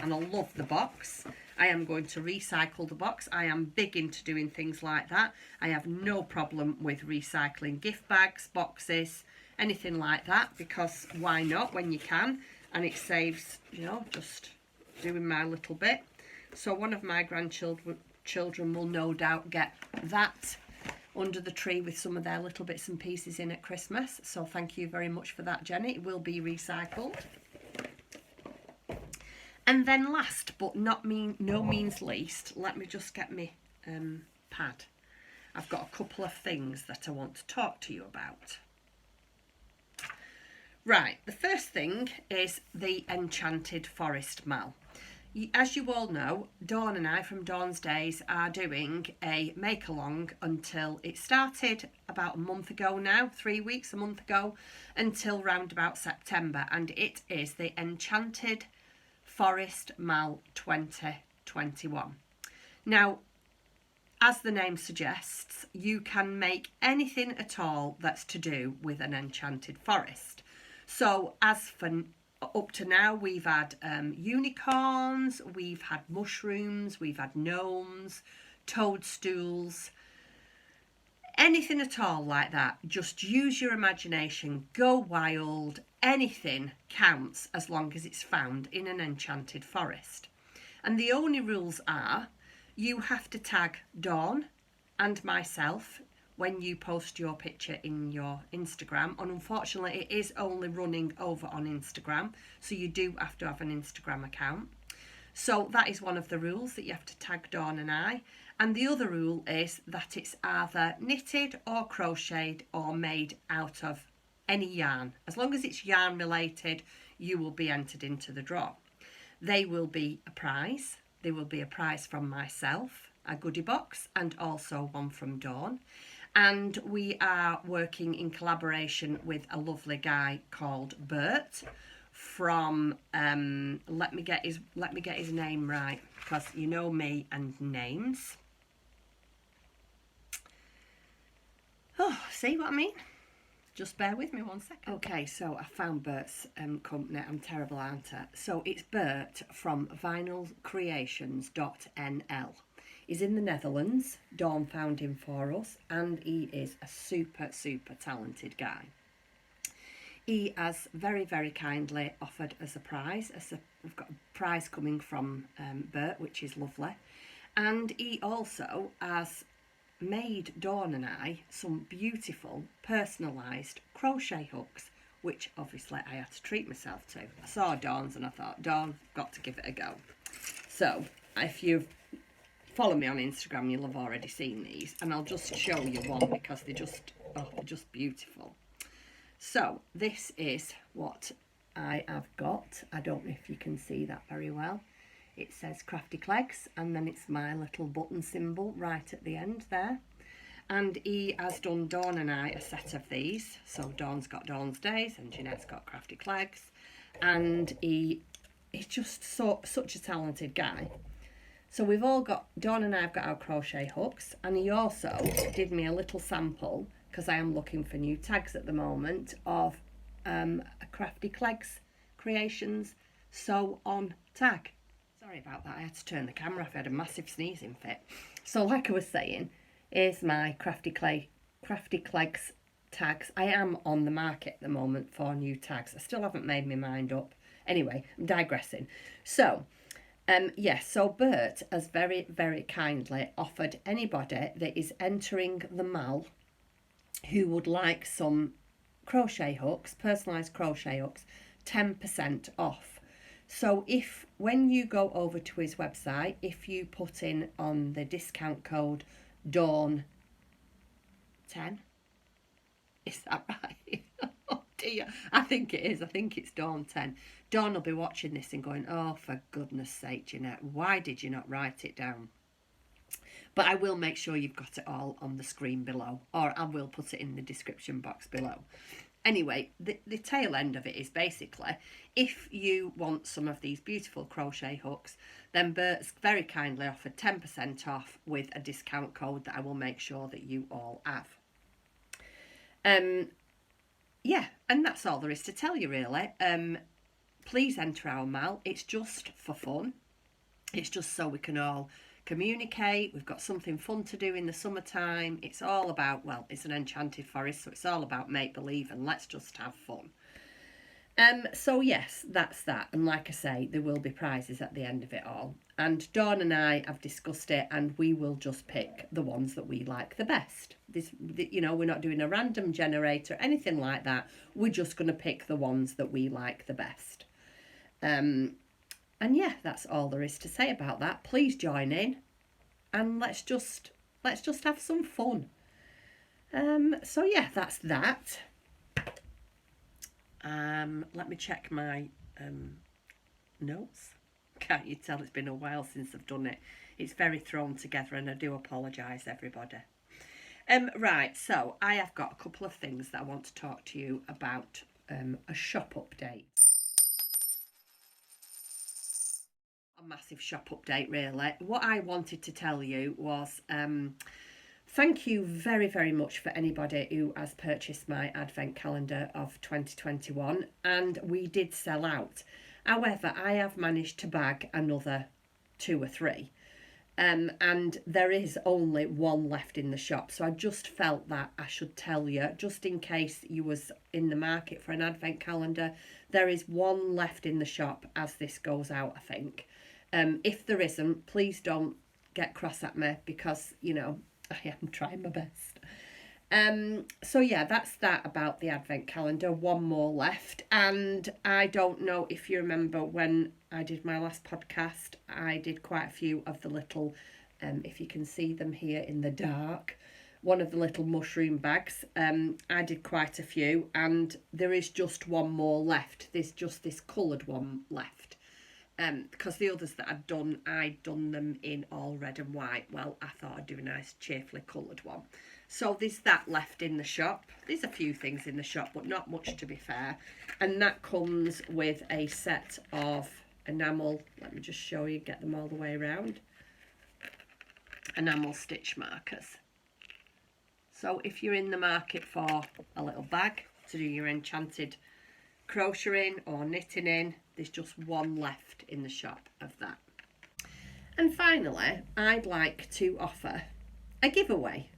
And I love the box. I am going to recycle the box. I am big into doing things like that. I have no problem with recycling gift bags, boxes, anything like that, because why not when you can? And it saves, you know, just doing my little bit. So one of my grandchildren will no doubt get that under the tree with some of their little bits and pieces in at Christmas. So thank you very much for that, Jenny. It will be recycled. And then last but no means least, let me just get my pad. I've got a couple of things that I want to talk to you about. Right, the first thing is the Enchanted Forest Mal. As you all know, Dawn and I from Dawn's Days are doing a make-along until it started about a month ago now, 3 weeks, a month ago, until round about September. And it is the Enchanted Forest Mal 2021. Now, as the name suggests, you can make anything at all that's to do with an enchanted forest. So as for up to now, we've had unicorns, we've had mushrooms, we've had gnomes, toadstools, anything at all like that. Just use your imagination, go wild. Anything counts as long as it's found in an enchanted forest. And the only rules are you have to tag Dawn and myself when you post your picture in your Instagram. And unfortunately, it is only running over on Instagram, so you do have to have an Instagram account. So that is one of the rules, that you have to tag Dawn and I. And the other rule is that it's either knitted or crocheted or made out of any yarn. As long as it's yarn related, you will be entered into the draw. They will be a prize. There will be a prize from myself, a goodie box, and also one from Dawn. And we are working in collaboration with a lovely guy called Bert from let me get his name right, because you know me and names. Oh, see what I mean? Just bear with me 1 second. Okay, so I found Bert's company. I'm terrible, aren't I? So it's Bert from vinylcreations.nl. He's in the Netherlands. Dawn found him for us, and he is a super, super talented guy. He has very, very kindly offered us a prize. We've got a prize coming from Bert, which is lovely. And he also has made Dawn and I some beautiful personalised crochet hooks, which obviously I had to treat myself to. I saw Dawn's and I thought, Dawn, got to give it a go. So if you follow me on Instagram, you'll have already seen these, and I'll just show you one because they're just beautiful. So this is what I have got. I don't know if you can see that very well. It says Crafty Cleggs, and then it's my little button symbol right at the end there. And he has done Dawn and I a set of these. So Dawn's got Dawn's Days and Jeanette's got Crafty Cleggs. And he's just such a talented guy. So we've all got, Dawn and I have got our crochet hooks, and he also did me a little sample, because I am looking for new tags at the moment, of a Crafty Cleggs Creations sew on tag. Sorry about that, I had to turn the camera off, I had a massive sneezing fit. So like I was saying, here's my Crafty Cleggs tags. I am on the market at the moment for new tags. I still haven't made my mind up. Anyway, I'm digressing. So, yes, so Bert has very, very kindly offered anybody that is entering the mall who would like some crochet hooks, personalised crochet hooks, 10% off. So when you go over to his website, if you put in on the discount code Dawn 10, is that right? Oh dear, I think it is. I think it's Dawn 10. Dawn will be watching this and going, oh, for goodness sake, Jeanette, why did you not write it down? But I will make sure you've got it all on the screen below, or I will put it in the description box below. Anyway, the tail end of it is basically, if you want some of these beautiful crochet hooks, then Bert's very kindly offered 10% off with a discount code that I will make sure that you all have. Yeah, and that's all there is to tell you, really. Please enter our mall. It's just for fun. It's just so we can all communicate. We've got something fun to do in the summertime. It's all about, well, it's an enchanted forest, so it's all about make-believe and let's just have fun. So yes, that's that. And like I say, there will be prizes at the end of it all. And Dawn and I have discussed it, and we will just pick the ones that we like the best. We're not doing a random generator, anything like that. We're just going to pick the ones that we like the best. And yeah, that's all there is to say about that. Please join in, and let's just have some fun. So yeah, that's that. Let me check my notes. Can't you tell it's been a while since I've done it? It's very thrown together, and I do apologise, everybody. Right, so I have got a couple of things that I want to talk to you about. A shop update. A massive shop update, really. What I wanted to tell you was thank you very, very much for anybody who has purchased my advent calendar of 2021, and we did sell out. However, I have managed to bag another 2 or 3, and there is only one left in the shop. So I just felt that I should tell you, just in case you was in the market for an advent calendar, there is one left in the shop as this goes out, I think. If there isn't, please don't get cross at me, because, you know, I am trying my best. So yeah, that's that about the advent calendar. One more left. And I don't know if you remember when I did my last podcast, I did quite a few of the little, if you can see them here in the dark, one of the little mushroom bags. I did quite a few, and there is just one more left. There's just this coloured one left. Because the others that I'd done them in all red and white. Well, I thought I'd do a nice cheerfully coloured one. So there's that left in the shop. There's a few things in the shop, but not much, to be fair. And that comes with a set of enamel. Let me just show you, get them all the way around. Enamel stitch markers. So if you're in the market for a little bag to do your enchanted crocheting or knitting in, there's just one left in the shop of that. And finally, I'd like to offer a giveaway.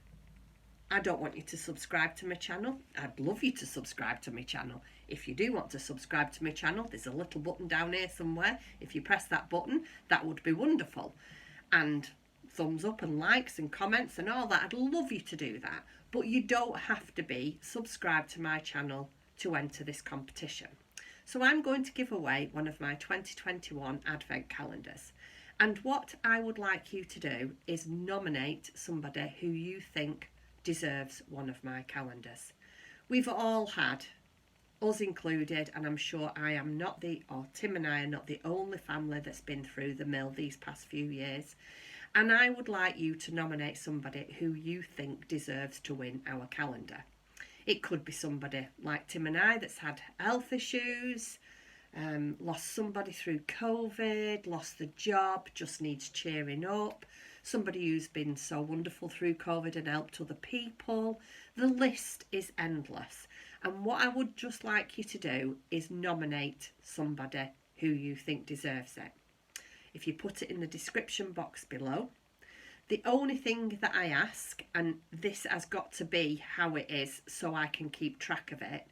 I don't want you to subscribe to my channel. I'd love you to subscribe to my channel. If you do want to subscribe to my channel, there's a little button down here somewhere. If you press that button, that would be wonderful. And thumbs up and likes and comments and all that. I'd love you to do that. But you don't have to be subscribed to my channel to enter this competition. So I'm going to give away one of my 2021 advent calendars. And what I would like you to do is nominate somebody who you think deserves one of my calendars. We've all had, us included, and I'm sure Tim and I are not the only family that's been through the mill these past few years. And I would like you to nominate somebody who you think deserves to win our calendar. It could be somebody like Tim and I that's had health issues, lost somebody through COVID, lost the job, just needs cheering up. Somebody who's been so wonderful through COVID and helped other people. The list is endless. And what I would just like you to do is nominate somebody who you think deserves it. If you put it in the description box below, the only thing that I ask, and this has got to be how it is so I can keep track of it,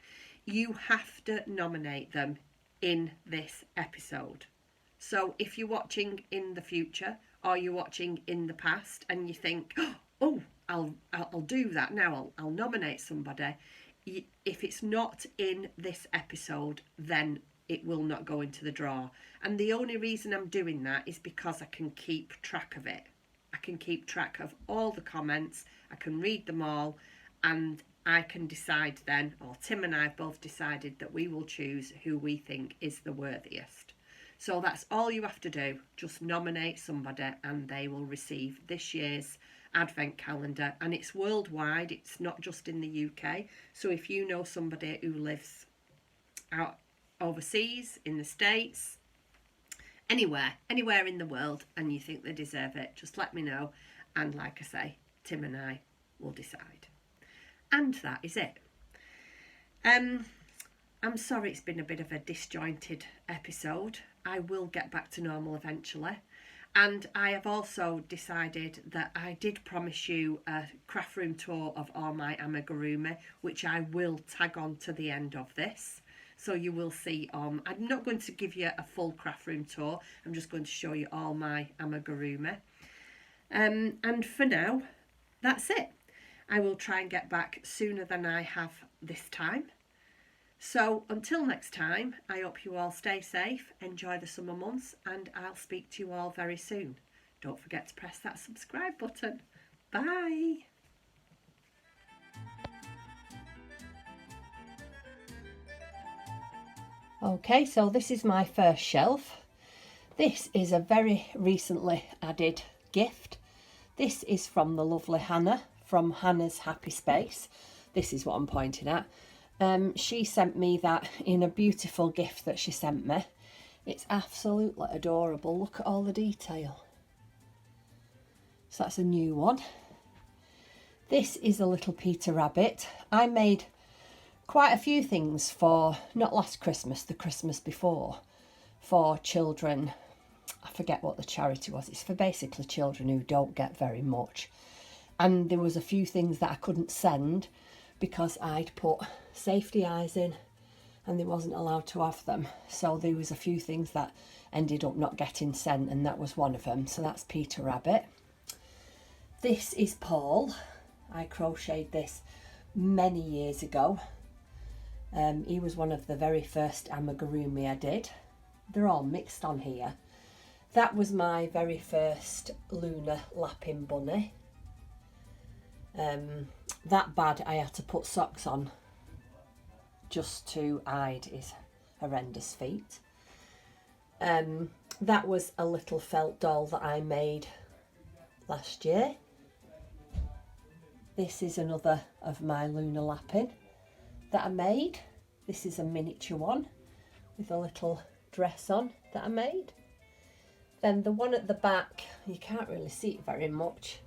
you have to nominate them in this episode. So if you're watching in the future or you're watching in the past and you think, oh, I'll do that now, I'll nominate somebody. If it's not in this episode, then it will not go into the draw. And the only reason I'm doing that is because I can keep track of it. I can keep track of all the comments, I can read them all, and I can decide then, or Tim and I have both decided that we will choose who we think is the worthiest. So that's all you have to do. Just nominate somebody and they will receive this year's advent calendar. And it's worldwide, it's not just in the UK. So if you know somebody who lives out overseas, in the States, anywhere in the world, and you think they deserve it, just let me know. And like I say, Tim and I will decide. And that is it. I'm sorry it's been a bit of a disjointed episode. I will get back to normal eventually. And I have also decided that I did promise you a craft room tour of all my amigurumi, which I will tag on to the end of this. So you will see, I'm not going to give you a full craft room tour. I'm just going to show you all my amigurumi. And for now, that's it. I will try and get back sooner than I have this time. So until next time, I hope you all stay safe, enjoy the summer months, and I'll speak to you all very soon. Don't forget to press that subscribe button. Bye. Okay, so this is my first shelf. This is a very recently added gift. This is from the lovely Hannah, from Hannah's Happy Space. This is what I'm pointing at. She sent me that in a beautiful gift that she sent me. It's absolutely adorable. Look at all the detail. So that's a new one. This is a little Peter Rabbit. I made quite a few things for, not last Christmas, the Christmas before, for children. I forget what the charity was. It's for basically children who don't get very much. And there was a few things that I couldn't send because I'd put safety eyes in and they wasn't allowed to have them. So there was a few things that ended up not getting sent, and that was one of them. So that's Peter Rabbit. This is Paul. I crocheted this many years ago. He was one of the very first amigurumi I did. They're all mixed on here. That was my very first lunar lapping bunny. That bad I had to put socks on just to hide his horrendous feet. That was a little felt doll that I made last year. This is another of my lunar lapping that I made. This is a miniature one with a little dress on that I made. Then the one at the back, you can't really see it very much.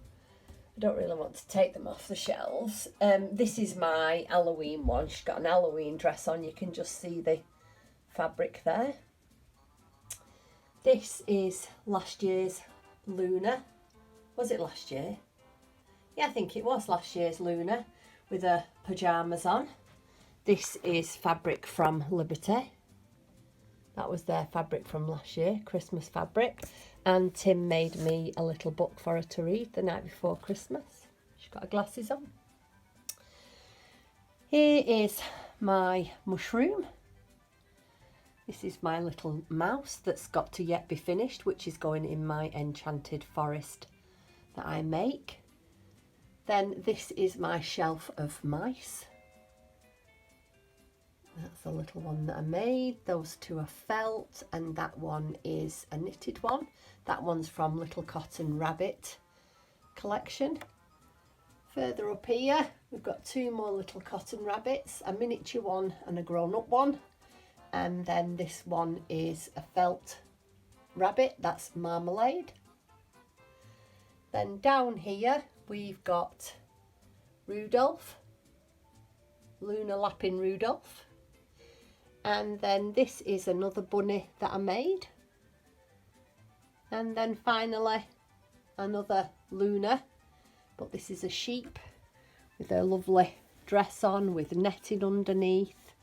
I don't really want to take them off the shelves. This is my Halloween one. She's got an Halloween dress on. You can just see the fabric there. This is last year's Luna. Was it last year? Yeah, I think it was last year's Luna with her pyjamas on. This is fabric from Liberty. That was their fabric from last year, Christmas fabric. And Tim made me a little book for her to read the night before Christmas. She's got her glasses on. Here is my mushroom. This is my little mouse that's got to yet be finished, which is going in my enchanted forest that I make. Then this is my shelf of mice. That's a little one that I made. Those two are felt, and that one is a knitted one. That one's from Little Cotton Rabbit collection. Further up here, we've got two more little cotton rabbits, a miniature one and a grown-up one. And then this one is a felt rabbit, that's Marmalade. Then down here, we've got Rudolph, Luna lapping Rudolph. And then this is another bunny that I made. And then finally, another Luna. But this is a sheep with her lovely dress on with netting underneath.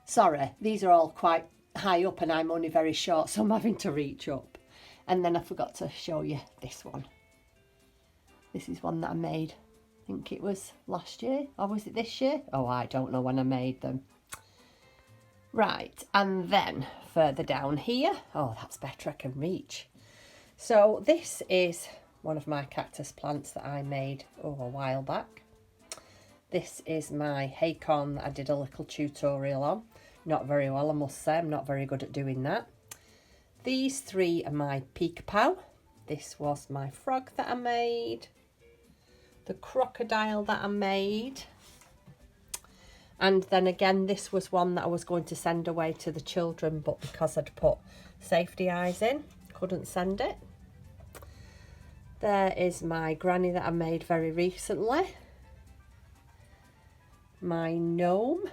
Sorry, these are all quite high up and I'm only very short, so I'm having to reach up. And then I forgot to show you this one. This is one that I made, I think it was last year, or was it this year? Oh, I don't know when I made them. Right, and then further down here, oh, that's better, I can reach. So this is one of my cactus plants that I made a while back. This is my acorn that I did a little tutorial on. Not very well, I must say, I'm not very good at doing that. These three are my peek-pow. This was my frog that I made. The crocodile that I made. And then again, this was one that I was going to send away to the children, but because I'd put safety eyes in, couldn't send it. There is my granny that I made very recently. My gnome.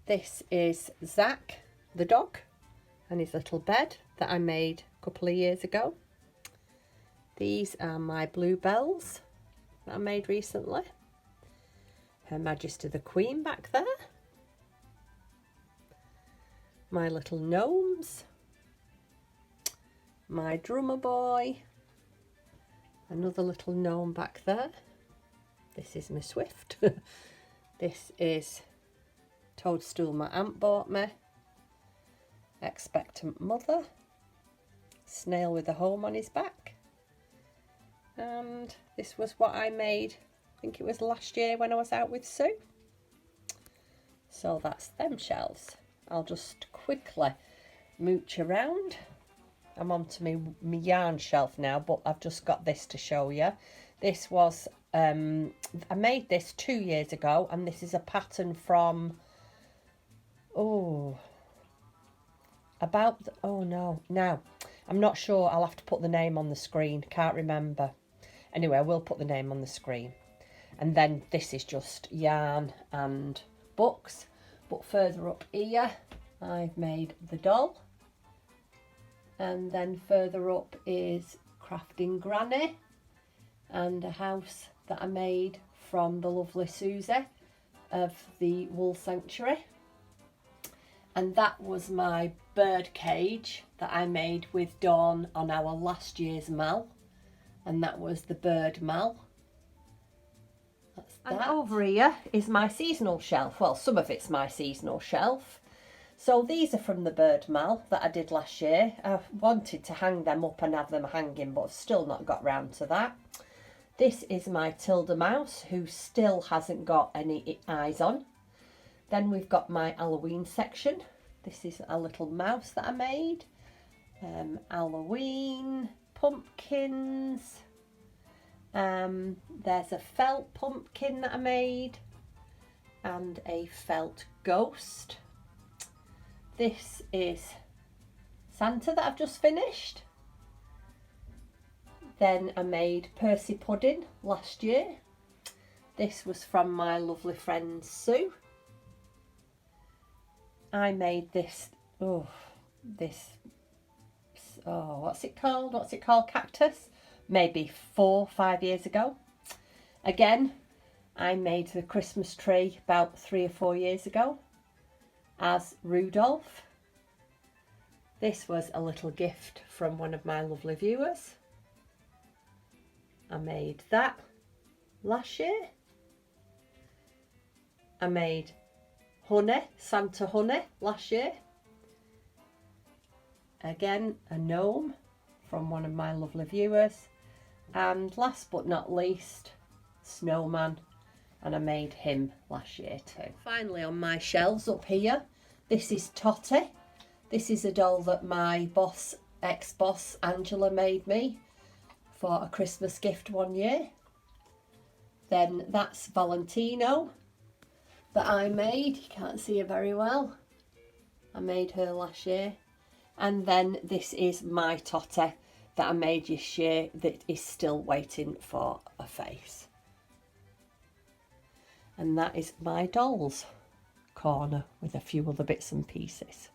This is Zach, the dog, and his little bed that I made a couple of years ago. These are my bluebells that I made recently. Her Majesty the Queen back there. My little gnomes. My drummer boy. Another little gnome back there. This is my Swift. This is Toadstool my aunt bought me. Expectant Mother. Snail with a home on his back. And this was what I made, I think it was last year when I was out with Sue. So that's them shelves. I'll just quickly mooch around. I'm on to my yarn shelf now, but I've just got this to show you. This was, I made this 2 years ago, and this is a pattern from, now, I'm not sure, I'll have to put the name on the screen, can't remember. Anyway, I will put the name on the screen. And then this is just yarn and books. But further up here, I've made the doll. And then further up is Crafting Granny and a house that I made from the lovely Susie of the Wool Sanctuary. And that was my bird cage that I made with Dawn on our last year's mal. And that was the bird mal. That's that. And over here is my seasonal shelf. Well, some of it's my seasonal shelf. So these are from the bird mal that I did last year. I wanted to hang them up and have them hanging, but I've still not got round to that. This is my Tilda mouse, who still hasn't got any eyes on. Then we've got my Halloween section. This is a little mouse that I made. Halloween, pumpkins. There's a felt pumpkin that I made. And a felt ghost. This is Santa that I've just finished. Then I made Percy pudding last year. This was from my lovely friend Sue. I made this, what's it called? Cactus? Maybe 4 or 5 years ago. Again, I made the Christmas tree about 3 or 4 years ago as Rudolph. This was a little gift from one of my lovely viewers. I made that last year. I made honey, Santa honey last year. Again, a gnome from one of my lovely viewers. And last but not least, snowman. And I made him last year too. Finally on my shelves up here, this is Totty. This is a doll that my boss, ex-boss Angela made me for a Christmas gift one year. Then that's Valentino that I made. You can't see her very well. I made her last year. And then this is my Totty that I made this year that is still waiting for a face. And that is my dolls corner with a few other bits and pieces.